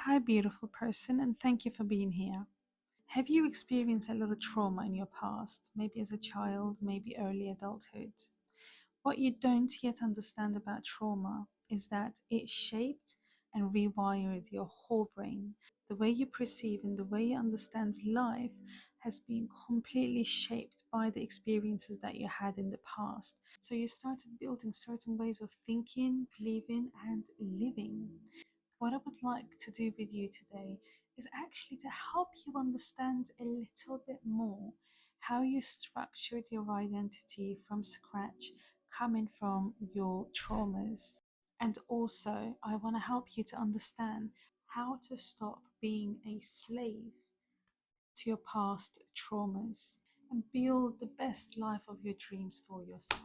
Hi, beautiful person, and thank you for being here. Have you experienced a lot of trauma in your past, maybe as a child, maybe early adulthood? What you don't yet understand about trauma is that it shaped and rewired your whole brain. The way you perceive and the way you understand life has been completely shaped by the experiences that you had in the past. So you started building certain ways of thinking, believing, and living. What I would like to do with you today is actually to help you understand a little bit more how you structured your identity from scratch, coming from your traumas. And also, I want to help you to understand how to stop being a slave to your past traumas and build the best life of your dreams for yourself.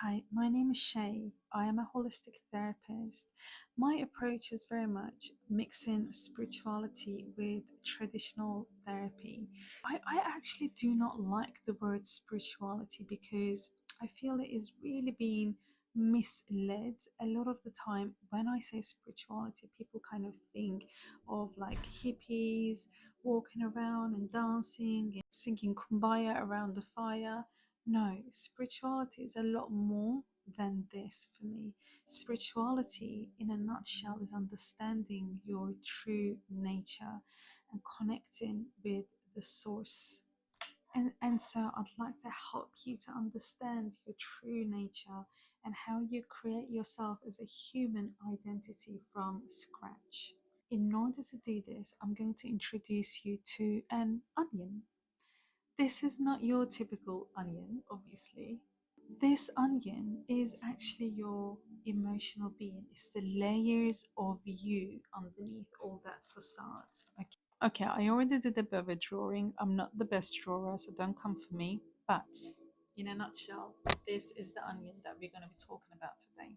Hi, my name is Shay. I am a holistic therapist. My approach is very much mixing spirituality with traditional therapy. I actually do not like the word spirituality because I feel it is really being misled. A lot of the time, when I say spirituality, people kind of think of like hippies walking around and dancing and singing kumbaya around the fire. No, spirituality is a lot more than this for me. Spirituality, in a nutshell, is understanding your true nature and connecting with the source. And so I'd like to help you to understand your true nature and how you create yourself as a human identity from scratch. In order to do this, I'm going to introduce you to an onion. This is not your typical onion, obviously. This onion is actually your emotional being. It's the layers of you underneath all that facade. Okay, I already did a bit of a drawing. I'm not the best drawer, so don't come for me. But in a nutshell, this is the onion that we're going to be talking about today.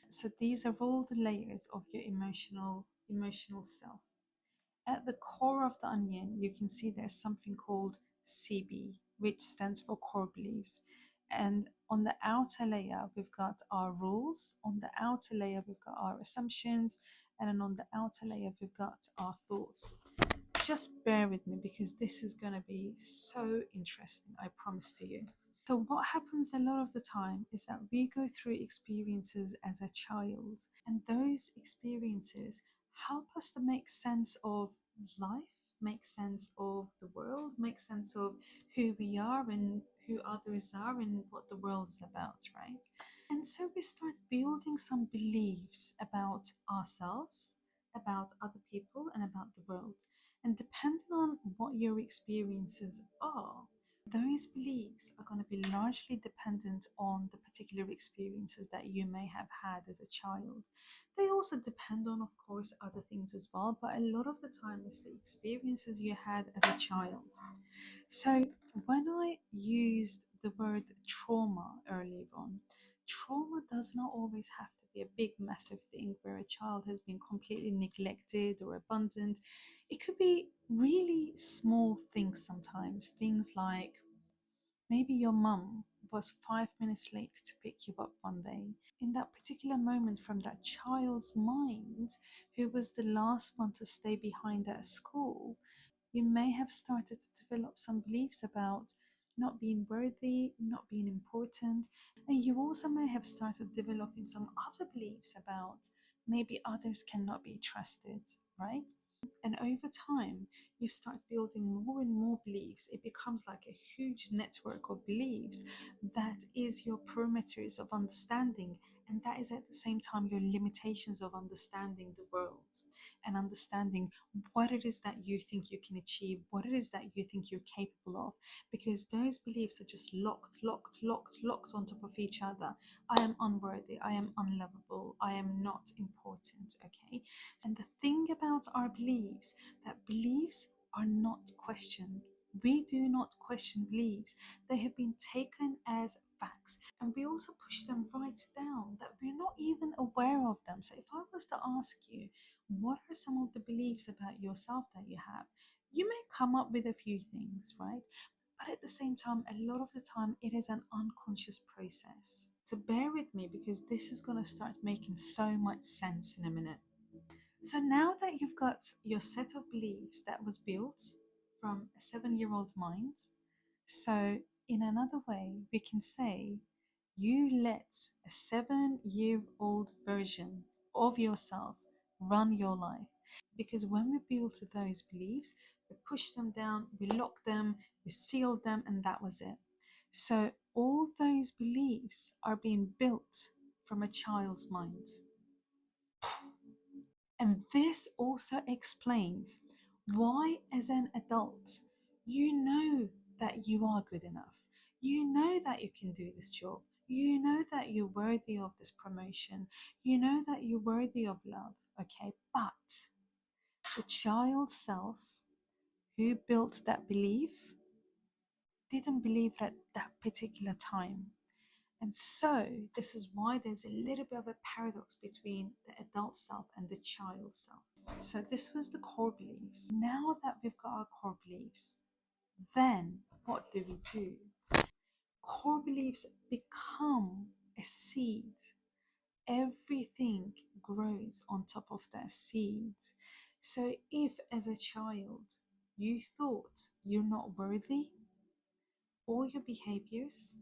So these are all the layers of your emotional self. At the core of the onion, you can see there's something called CB, which stands for core beliefs. And on the outer layer, we've got our rules. On the outer layer, we've got our assumptions. And then on the outer layer, we've got our thoughts. Just bear with me because this is going to be so interesting, I promise to you. So, what happens a lot of the time is that we go through experiences as a child, and those experiences help us to make sense of life, make sense of the world, make sense of who we are and who others are and what the world's about, right? And so we start building some beliefs about ourselves, about other people, and about the world. And depending on what your experiences are, those beliefs are going to be largely dependent on the particular experiences that you may have had as a child. They also depend on, of course, other things as well, but a lot of the time it's the experiences you had as a child. So, when I used the word trauma earlier on, trauma does not always have to be a big, massive thing where a child has been completely neglected or abandoned. It could be really small things sometimes, things like maybe your mum was 5 minutes late to pick you up one day. In that particular moment, from that child's mind, who was the last one to stay behind at school, you may have started to develop some beliefs about not being worthy, not being important, and you also may have started developing some other beliefs about maybe others cannot be trusted, right? And over time, you start building more and more beliefs. It becomes like a huge network of beliefs that is your perimeters of understanding. And that is at the same time your limitations of understanding the world and understanding what it is that you think you can achieve, what it is that you think you're capable of. Because those beliefs are just locked on top of each other. I am unworthy. I am unlovable. I am not important. Okay. And the thing about our beliefs, that beliefs are not questioned. We do not question beliefs. They have been taken as facts. And we also push them right down that we're not even aware of them. So if I was to ask you, what are some of the beliefs about yourself that you have? You may come up with a few things, right? But at the same time, a lot of the time, it is an unconscious process. So bear with me because this is going to start making so much sense in a minute. So now that you've got your set of beliefs that was built from a 7-year-old mind, so in another way, we can say you let a 7-year-old version of yourself run your life. Because when we build those beliefs, we push them down, we lock them, we seal them, and that was it. So all those beliefs are being built from a child's mind. And this also explains why, as an adult, you know that you are good enough. You know that you can do this job. You know that you're worthy of this promotion. You know that you're worthy of love. Okay, but the child self who built that belief didn't believe at that particular time. And so, this is why there's a little bit of a paradox between the adult self and the child self. So, this was the core beliefs. Now that we've got our core beliefs, then what do we do? Core beliefs become a seed. Everything grows on top of that seed. So, if as a child you thought you're not worthy, all your behaviors,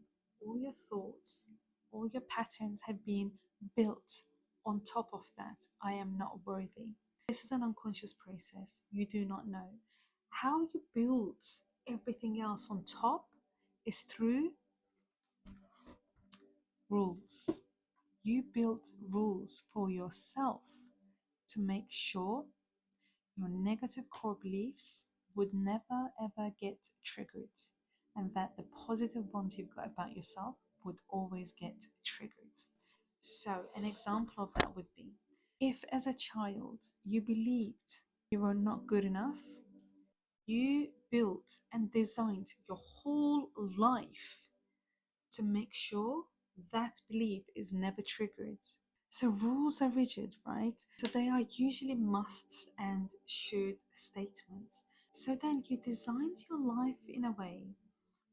all your thoughts, all your patterns have been built on top of that. I am not worthy. This is an unconscious process. You do not know. How you build everything else on top is through rules. You built rules for yourself to make sure your negative core beliefs would never ever get triggered, and that the positive ones you've got about yourself would always get triggered. So, an example of that would be if as a child you believed you were not good enough, you built and designed your whole life to make sure that belief is never triggered. So rules are rigid, right? So they are usually musts and should statements. So then you designed your life in a way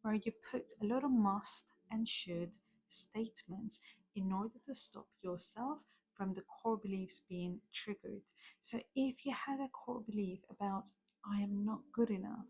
where you put a lot of must and should statements in order to stop yourself from the core beliefs being triggered. So if you had a core belief about I am not good enough,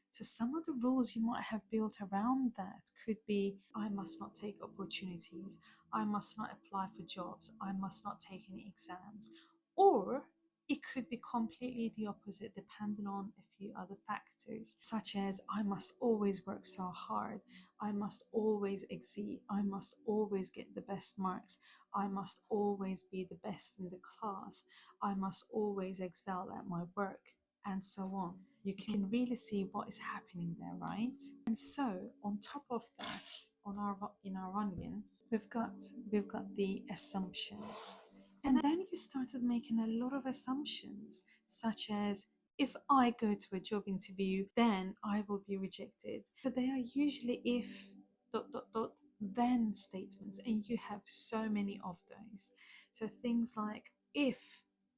so some of the rules you might have built around that could be I must not take opportunities, I must not apply for jobs, I must not take any exams. Or it could be completely the opposite, depending on a few other factors, such as I must always work so hard, I must always exceed, I must always get the best marks, I must always be the best in the class, I must always excel at my work, and so on. You can really see what is happening there, right? And so, on top of that, on our in our onion, we've got the assumptions. And then you started making a lot of assumptions, such as if I go to a job interview, then I will be rejected. So they are usually if dot dot dot then statements, and you have so many of those. So things like if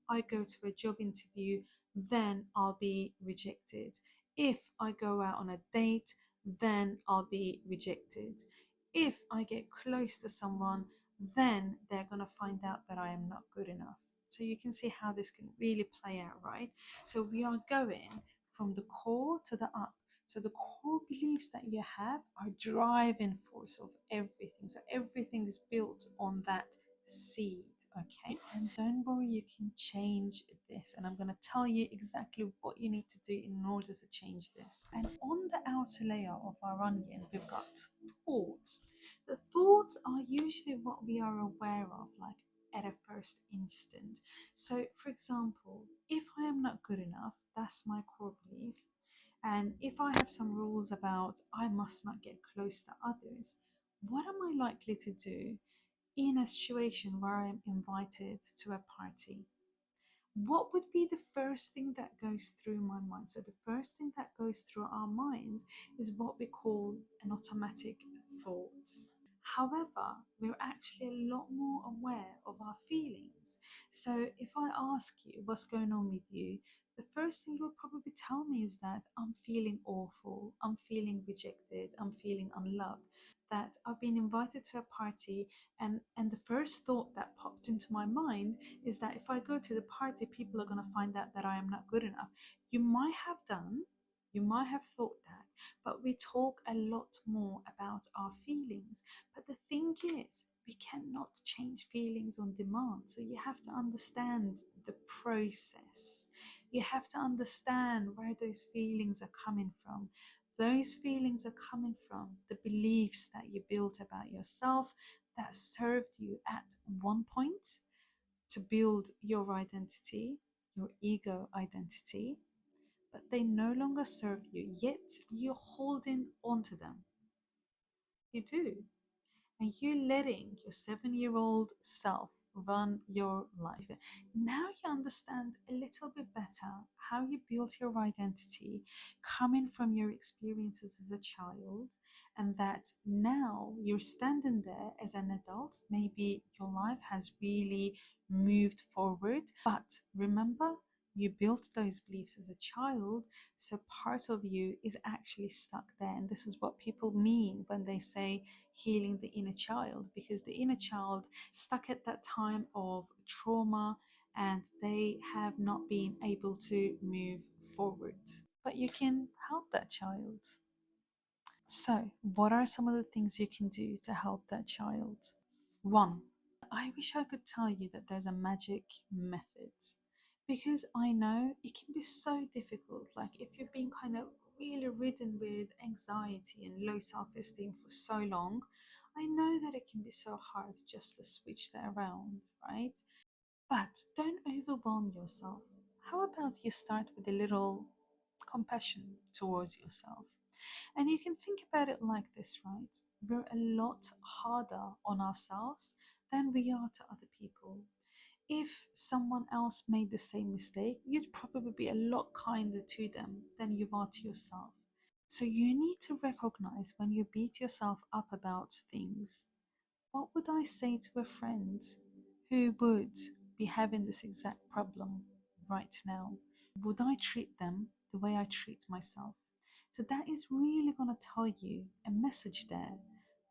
I go to a job interview, then I'll be rejected. If I go out on a date, then I'll be rejected. If I get close to someone, then they're going to find out that I am not good enough. So you can see how this can really play out, right? So we are going from the core to the up. So the core beliefs that you have are driving force of everything. So everything is built on that seed, okay? And don't worry, you can change this. And I'm going to tell you exactly what you need to do in order to change this. And on the outer layer of our onion, we've got thoughts. The thoughts are usually what we are aware of, like at a first instant. So, for example, if I am not good enough, that's my core belief. And if I have some rules about I must not get close to others, what am I likely to do in a situation where I'm invited to a party? What would be the first thing that goes through my mind? So, the first thing that goes through our minds is what we call an automatic thought. However, we're actually a lot more aware of our feelings. So, if I ask you what's going on with you, the first thing you'll probably tell me is that I'm feeling awful, I'm feeling rejected, I'm feeling unloved, that I've been invited to a party, and the first thought that popped into my mind is that if I go to the party, people are going to find out that I am not good enough. You might have done, you might have thought that, but we talk a lot more about our feelings. But the thing is, we cannot change feelings on demand. So you have to understand the process. You have to understand where those feelings are coming from. Those feelings are coming from the beliefs that you built about yourself that served you at one point to build your identity, your ego identity, but they no longer serve you, yet you're holding on to them. You do. And you letting your 7-year-old self run your life. Now you understand a little bit better how you built your identity coming from your experiences as a child, and that now you're standing there as an adult. Maybe your life has really moved forward, but remember, you built those beliefs as a child, so part of you is actually stuck there. And this is what people mean when they say healing the inner child, because the inner child stuck at that time of trauma and they have not been able to move forward. But you can help that child. So, what are some of the things you can do to help that child? One, I wish I could tell you that there's a magic method, because I know it can be so difficult. Like if you've been kind of really ridden with anxiety and low self esteem for so long, I know that it can be so hard just to switch that around, right? But don't overwhelm yourself. How about you start with a little compassion towards yourself? And you can think about it like this, right? We're a lot harder on ourselves than we are to other people. If someone else made the same mistake, you'd probably be a lot kinder to them than you are to yourself. So you need to recognize when you beat yourself up about things. What would I say to a friend who would be having this exact problem right now? Would I treat them the way I treat myself? So that is really going to tell you a message there,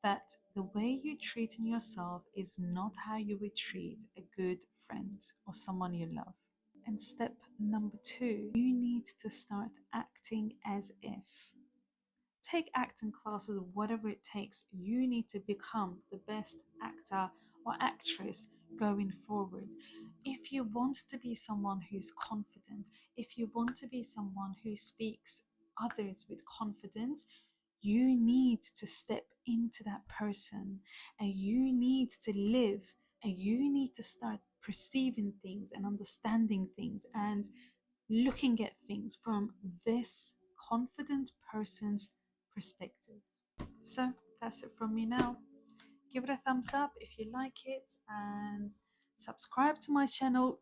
that the way you're treating yourself is not how you would treat a good friend or someone you love. And step number 2, you need to start acting as if. Take acting classes, whatever it takes. You need to become the best actor or actress going forward. If you want to be someone who's confident, if you want to be someone who speaks others with confidence, you need to step into that person, and you need to live, and you need to start perceiving things and understanding things and looking at things from this confident person's perspective. So that's it from me now. Give it a thumbs up if you like it and subscribe to my channel.